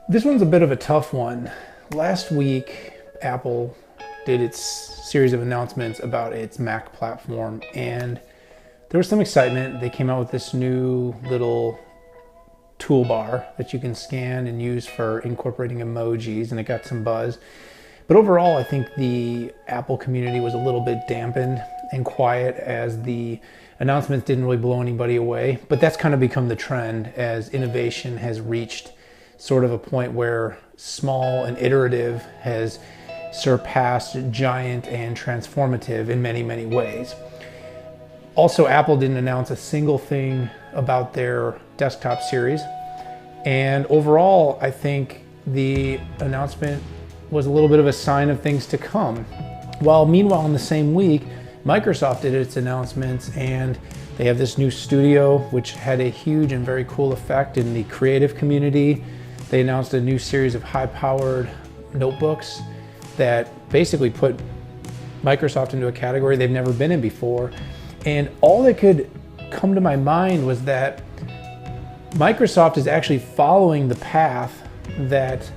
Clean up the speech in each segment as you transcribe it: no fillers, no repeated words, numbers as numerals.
This one's a bit of a tough one. Last week, Apple did its series of announcements about its Mac platform, and there was some excitement. They came out with this new little toolbar that you can scan and use for incorporating emojis, and it got some buzz. But overall, I think the Apple community was a little bit dampened and quiet as the announcements didn't really blow anybody away. But that's kind of become the trend as innovation has reached sort of a point where small and iterative has surpassed giant and transformative in many, many ways. Also, Apple didn't announce a single thing about their desktop series. And overall, I think the announcement was a little bit of a sign of things to come. While meanwhile, in the same week, Microsoft did its announcements, and they have this new studio, which had a huge and very cool effect in the creative community. They announced a new series of high-powered notebooks that basically put Microsoft into a category they've never been in before. And all that could come to my mind was that Microsoft is actually following the path that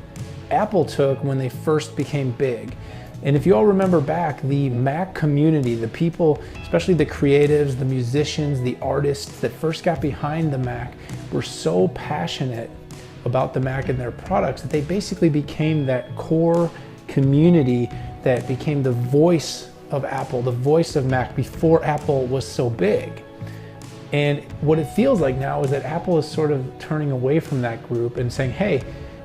Apple took when they first became big. And if you all remember back, the Mac community, the people, especially the creatives, the musicians, the artists that first got behind the Mac were so passionate about the Mac and their products that they basically became that core community that became the voice of Apple, the voice of Mac before Apple was so big. And what it feels like now is that Apple is sort of turning away from that group and saying, hey,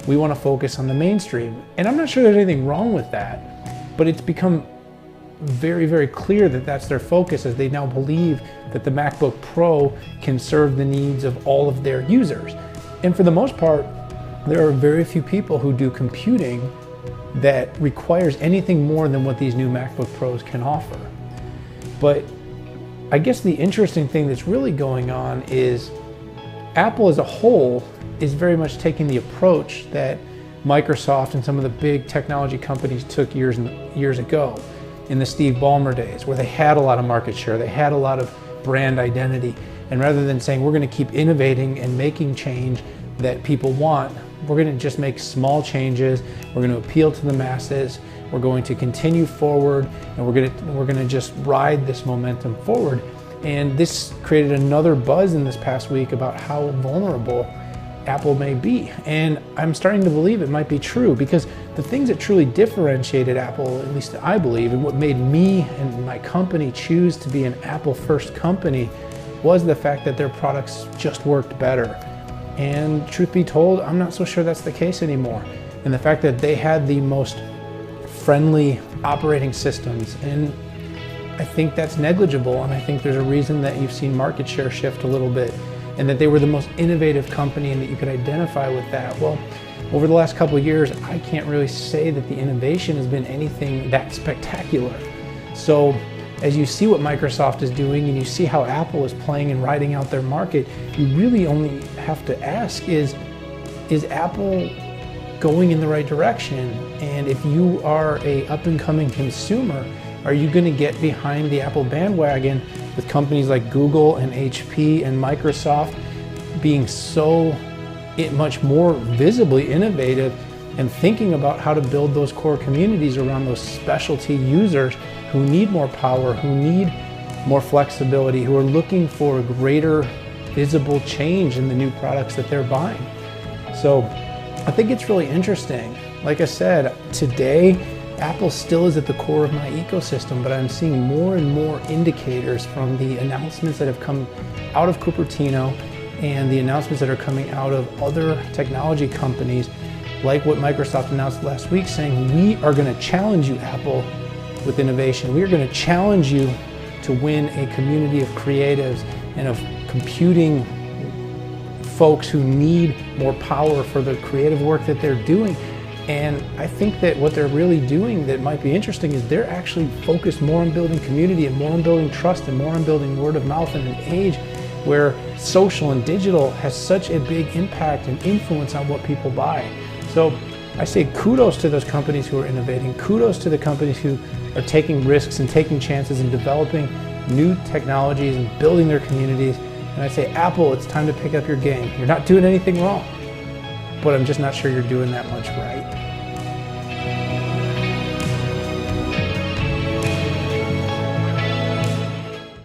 we want to focus on the mainstream. And I'm not sure there's anything wrong with that, but it's become very, very clear that that's their focus, as they now believe that the MacBook Pro can serve the needs of all of their users. And for the most part, there are very few people who do computing that requires anything more than what these new MacBook Pros can offer. But I guess the interesting thing that's really going on is Apple as a whole is very much taking the approach that Microsoft and some of the big technology companies took years ago in the Steve Ballmer days, where they had a lot of market share, they had a lot of brand identity, and rather than saying we're going to keep innovating and making change that people want, we're going to just make small changes, we're going to appeal to the masses, we're going to continue forward, and we're going to just ride this momentum forward. And this created another buzz in this past week about how vulnerable Apple may be. And I'm starting to believe it might be true, because the things that truly differentiated Apple, at least I believe, and what made me and my company choose to be an Apple first company was the fact that their products just worked better. And truth be told, I'm not so sure that's the case anymore. And the fact that they had the most friendly operating systems, and I think that's negligible, and I think there's a reason that you've seen market share shift a little bit, and that they were the most innovative company and that you could identify with that. Well, over the last couple of years, I can't really say that the innovation has been anything that spectacular. So as you see what Microsoft is doing and you see how Apple is playing and riding out their market, you really only have to ask, is Apple going in the right direction? And if you are a up-and-coming consumer, are you going to get behind the Apple bandwagon with companies like Google and HP and Microsoft being so much more visibly innovative and thinking about how to build those core communities around those specialty users who need more power, who need more flexibility, who are looking for greater visible change in the new products that they're buying? So I think it's really interesting. Like I said, today, Apple still is at the core of my ecosystem, but I'm seeing more and more indicators from the announcements that have come out of Cupertino and the announcements that are coming out of other technology companies, like what Microsoft announced last week, saying we are going to challenge you, Apple, with innovation. We are going to challenge you to win a community of creatives and of computing folks who need more power for the creative work that they're doing. And I think that what they're really doing that might be interesting is they're actually focused more on building community and more on building trust and more on building word of mouth in an age where social and digital has such a big impact and influence on what people buy. So I say kudos to those companies who are innovating, kudos to the companies who are taking risks and taking chances and developing new technologies and building their communities. And I say, Apple, it's time to pick up your game. You're not doing anything wrong. but I'm just not sure you're doing that much right.